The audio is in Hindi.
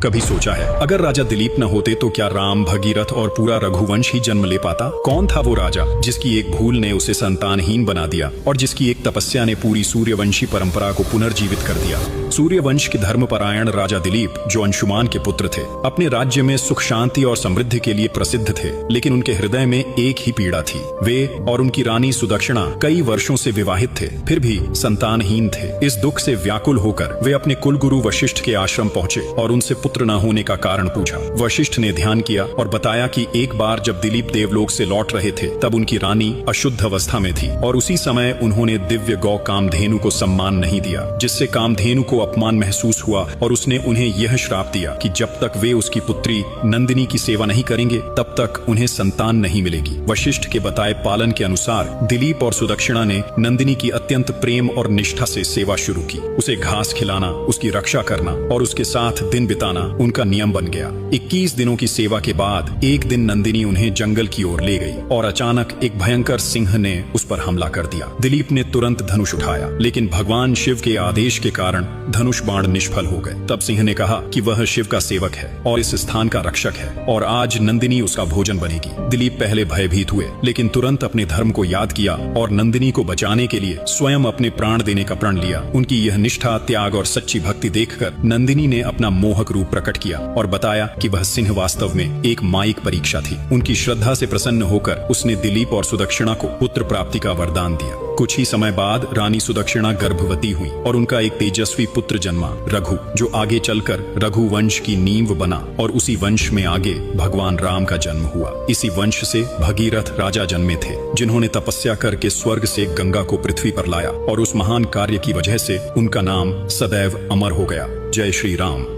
कभी सोचा है अगर राजा दिलीप न होते तो क्या राम, भगीरथ और पूरा रघुवंश ही जन्म ले पाता? कौन था वो राजा जिसकी एक भूल ने उसे संतानहीन बना दिया और जिसकी एक तपस्या ने पूरी सूर्यवंशी परंपरा को पुनर्जीवित कर दिया? सूर्यवंश के धर्मपरायण राजा दिलीप, जो अंशुमान के पुत्र थे, अपने राज्य में सुख शांति और समृद्धि के लिए प्रसिद्ध थे, लेकिन उनके हृदय में एक ही पीड़ा थी। वे और उनकी रानी सुदक्षिणा कई वर्षों से विवाहित थे, फिर भी संतानहीन थे। इस दुख से व्याकुल होकर वे अपने कुलगुरु वशिष्ठ के आश्रम पहुंचे और उनसे पुत्र न होने का कारण पूछा। वशिष्ठ ने ध्यान किया और बताया कि एक बार जब दिलीप देवलोक से लौट रहे थे तब उनकी रानी अशुद्ध अवस्था में थी और उसी समय उन्होंने दिव्य गौ कामधेनु को सम्मान नहीं दिया, जिससे कामधेनु को अपमान महसूस हुआ और उसने उन्हें यह श्राप दिया कि जब तक वे उसकी पुत्री नंदिनी की सेवा नहीं करेंगे तब तक उन्हें संतान नहीं मिलेगी। वशिष्ठ के बताए पालन के अनुसार दिलीप और सुदक्षिणा ने नंदिनी की अत्यंत प्रेम और निष्ठा से सेवा शुरू की। उसे घास खिलाना, उसकी रक्षा करना और उसके साथ दिन बिताना उनका नियम बन गया। 21 दिनों की सेवा के बाद एक दिन नंदिनी उन्हें जंगल की ओर ले गई और अचानक एक भयंकर सिंह ने उस पर हमला कर दिया। दिलीप ने तुरंत धनुष उठाया, लेकिन भगवान शिव के आदेश के कारण धनुष बाण निष्फल हो गए। तब सिंह ने कहा कि वह शिव का सेवक है और इस स्थान का रक्षक है और आज नंदिनी उसका भोजन बनेगी। दिलीप पहले भयभीत हुए, लेकिन तुरंत अपने धर्म को याद किया और नंदिनी को बचाने के लिए स्वयं अपने प्राण देने का प्रण लिया। उनकी यह निष्ठा, त्याग और सच्ची भक्ति देखकर नंदिनी ने अपना मोहक रूप प्रकट किया और बताया कि वह सिंह वास्तव में एक माइक परीक्षा थी। उनकी श्रद्धा से प्रसन्न होकर उसने दिलीप और सुदक्षिणा को पुत्र प्राप्ति का वरदान दिया। कुछ ही समय बाद रानी सुदक्षिणा गर्भवती हुई और उनका एक तेजस्वी पुत्र जन्मा, रघु, जो आगे चलकर रघुवंश की नींव बना और उसी वंश में आगे भगवान राम का जन्म हुआ। इसी वंश से भगीरथ राजा जन्मे थे, जिन्होंने तपस्या करके स्वर्ग से गंगा को पृथ्वी पर लाया और उस महान कार्य की वजह से उनका नाम सदैव अमर हो गया। जय श्री राम।